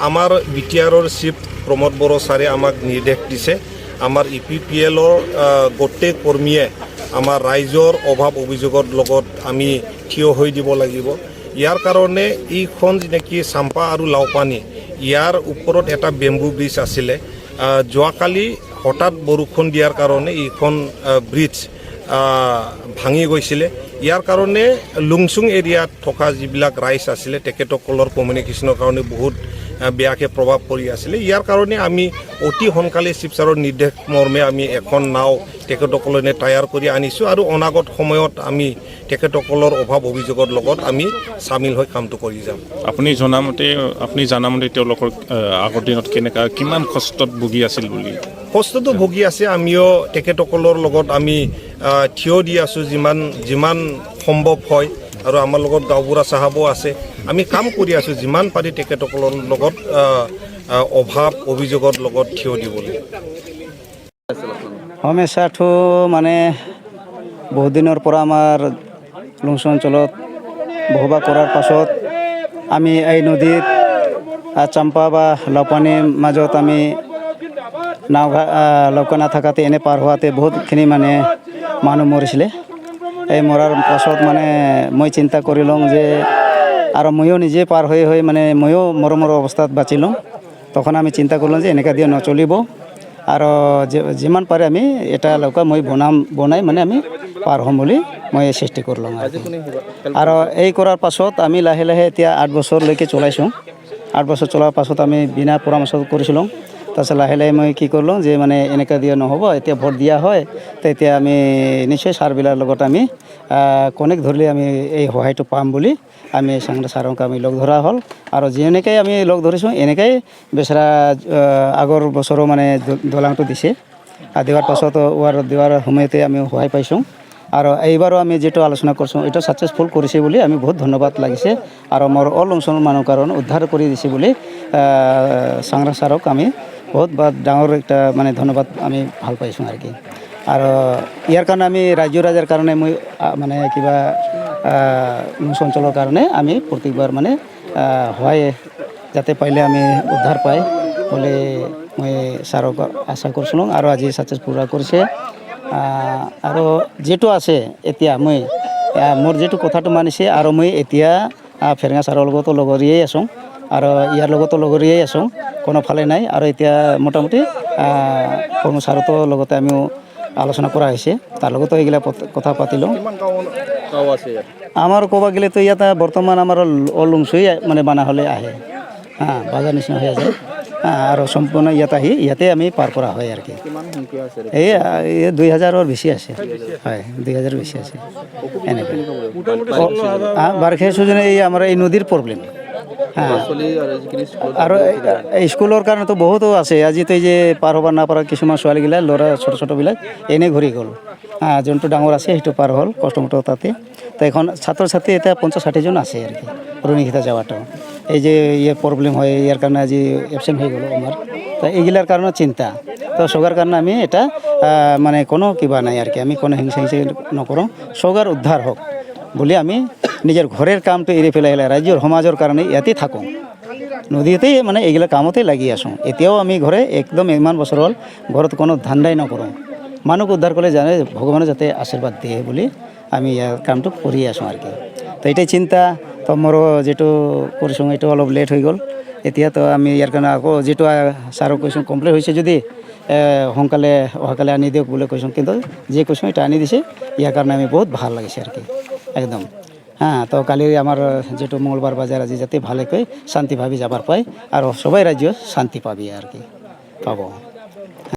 আমাৰ বিটিআৰৰ চিফ প্ৰমোদ বড়ো ছাৰে আমাক নিৰ্দেশ দিছে আমাৰ EPPLৰ গোটেই কৰ্মীয়ে আমাৰ ৰাইজৰ অভাৱ অভিযোগৰ লগত আমি থিয় হৈ দিব লাগিব। ইয়াৰ কাৰণে এইখন যেনেকৈ চাম্পা আৰু লাওপানী ইয়াৰ ওপৰত এটা বেম্বু ব্ৰিজ আছিলে। যোৱাকালি হঠাৎ বৰষুণ দিয়াৰ কাৰণে এইখন ব্ৰিজ ভাঙি গৈছিলে। ইয়াৰ কাৰণে লুংচুং এৰিয়াত থকা যিবিলাক ৰাইজ আছিলে তেখেতসকলৰ কমিউনিকেশ্যনৰ কাৰণে বহুত বেয়াকৈ প্ৰভাৱ পৰি আছিলে। ইয়াৰ কাৰণে আমি অতি সোনকালে চিফ ছাৰৰ নিৰ্দেশ মৰ্মে আমি এখন নাও তেখেতসকলে তৈয়াৰ কৰি আনিছোঁ আৰু অনাগত সময়ত আমি তেখেতসকলৰ অভাৱ অভিযোগৰ লগত আমি চামিল হৈ কামটো কৰি যাম। আপুনি জানামতে তেওঁলোকৰ আগৰ দিনত কিমান কষ্টত ভুগি আছিল বুলি? কষ্টটো ভুগি আছে। আমিও তেখেতসকলৰ লগত আমি থিয় দি আছোঁ যিমান সম্ভৱ হয় আৰু আমাৰ লগত গাঁওবুঢ়া চাহাবো আছে। আমি কাম কৰি আছোঁ যিমান পাৰি তেখেতসকলৰ লগত অভাৱ অভিযোগৰ লগত থিয় দিবলৈ। সমস্যাটো মানে বহুত দিনৰ পৰা আমাৰ লুংচুং অঞ্চলত বসবাস কৰাৰ পাছত আমি এই নদীত চাম্পা বা লাওপানীৰ মাজত আমি নৌকা নাথাকাতে এনে পাৰ হোৱাতে বহুতখিনি মানে মানুহ মৰিছিলে। এই মৰাৰ পাছত মানে মই চিন্তা কৰি লওঁ যে আৰু ময়ো নিজে পাৰ হৈ মানে ময়ো মৰমৰ অৱস্থাত বাচি লওঁ। তখন আমি চিন্তা কৰিলোঁ যে এনেকুৱা দিয়ে নচলিব আৰু যিমান পাৰে আমি এটা নৌকা মই বনাই মানে আমি পাৰ হ'ম বুলি মই সৃষ্টি কৰিলোঁ। আৰু এই কৰাৰ পাছত আমি লাহে লাহে এতিয়া 8 বছৰলৈকে চলাইছোঁ। 8 বছৰ চলাৰ পাছত আমি বিনা পৰামৰ্শ কৰিছিলোঁ। তাৰপিছত লাহে লাহে মই কি কৰিলোঁ যে মানে এনেকুৱা দিয়া নহ'ব, এতিয়া ভোট দিয়া হয় তেতিয়া আমি নিশ্চয় ছাৰবিলাকৰ লগত আমি কনেক্ট ধৰিলে আমি এই সহায়টো পাম বুলি আমি চাংৰা ছাৰক আমি লগ ধৰা হ'ল। আৰু যেনেকৈ আমি লগ ধৰিছোঁ এনেকৈ বেচেৰা আগৰ বছৰো মানে দলংটো দিছে। দিয়াৰ পাছত দিয়াৰ সময়তে আমি সহায় পাইছোঁ। আৰু এইবাৰো আমি যিটো আলোচনা কৰিছোঁ এইটো ছাকচেছফুল কৰিছে বুলি আমি বহুত ধন্যবাদ লাগিছে। আৰু মোৰ লুংচুঙৰ মানুহৰ কাৰণে উদ্ধাৰ কৰি দিছে বুলি চাংৰা ছাৰক আমি বহুত ডাঙৰ একটা মানে ধন্যবাদ আমি ভাল পাইছোঁ আৰু কি। আৰু ইয়াৰ কাৰণে আমি ৰাইজৰ কাৰণে মই মানে কিবা লুংচুং অঞ্চলৰ কাৰণে আমি প্ৰত্যেকবাৰ মানে সহায় যাতে পাৰিলে আমি উদ্ধাৰ পাই বুলি মই ছাৰক আশা কৰিছিলোঁ। আৰু আজি ছাকচেছফুল কৰিছে। আৰু যিটো আছে এতিয়া মোৰ যিটো কথাটো মানিছে আৰু মই এতিয়া ফেৰেঙা ছাৰৰ লগতো লগৰীয়াই আছোঁ আৰু ইয়াৰ লগতো লগৰীয়াই আছোঁ, কোনো ফালে নাই। আৰু এতিয়া মোটামুটি কৰ্ম ছাৰতো লগতে আমিও আলোচনা কৰা হৈছে, তাৰ লগতো এইগিলা কথা পাতিলোঁ। আমাৰ ক'ব গ'লেতো ইয়াতে বৰ্তমান আমাৰ লুংচুই মানে বানা হ'লে আহে বাজাৰ নিচিনা হৈ আছে আৰু সম্পূৰ্ণ ইয়াতে আমি পাৰ কৰা হয় আৰু কি। এই 2000ৰ বেছি আছে, হয় 2000 বেছি আছে এনেকৈ। বাৰিষা চিজনে এই আমাৰ এই নদীৰ প্ৰব্লেম। আৰু স্কুলৰ কাৰণেতো বহুতো আছে। আজিতো এই যে পাৰ হ'ব নাপাৰা কিছুমান ছোৱালীগিলা ল'ৰা ছোটবিলাক এনেই ঘূৰি গ'ল। যোনটো ডাঙৰ আছে সেইটো পাৰ হ'ল কষ্টমষ্ট তাতে। তো এখন ছাত্ৰ ছাত্ৰী এতিয়া 50-60 জন আছে আৰু কি ৰুণিঘাটা যাৱাটো। এই যে প্ৰব্লেম হয় ইয়াৰ কাৰণে আজি এবচেণ্ট হৈ গ'ল আমাৰ। তো এইগিলাৰ কাৰণে চিন্তা। তো চৰকাৰৰ কাৰণে আমি এটা মানে কোনো কিবা নাই আৰু কি, আমি কোনো হিংসা নকৰোঁ। চৰকাৰ উদ্ধাৰ হওক বুলি আমি নিজৰ ঘৰৰ কামটো এৰি পেলাই ৰাজ্যৰ সমাজৰ কাৰণে ইয়াতে থাকোঁ। নদীতেই মানে এইগিলা কামতেই লাগি আছোঁ। এতিয়াও আমি ঘৰে একদম ইমান বছৰ হ'ল ঘৰত কোনো ধান্দাই নকৰোঁ। মানুহক উদ্ধাৰ কৰিলে জানে ভগৱানে যাতে আশীৰ্বাদ দিয়ে বুলি আমি ইয়াৰ কামটো কৰি আছোঁ আৰু কি। তো এটাই চিন্তা। তো মোৰো যিটো কৰিছোঁ এইটো অলপ লেট হৈ গ'ল। এতিয়াতো আমি ইয়াৰ কাৰণে আকৌ যিটো ছাৰক কৈছোঁ কমপ্লিট হৈছে যদি সোনকালে অহাকালি আনি দিয়ক বুলি কৈছোঁ, কিন্তু যি কৈছোঁ এটা আনি দিছে। ইয়াৰ কাৰণে আমি বহুত ভাল লাগিছে আৰু কি একদম। তো কালি আমাৰ যিটো মঙ্গলবাৰ বজাৰ আজি যাতে ভালেকৈ শান্তিভাৱে যাবাৰ পায় আৰু সবাই ৰাজ্য শান্তি পাবি আৰু কি পাব।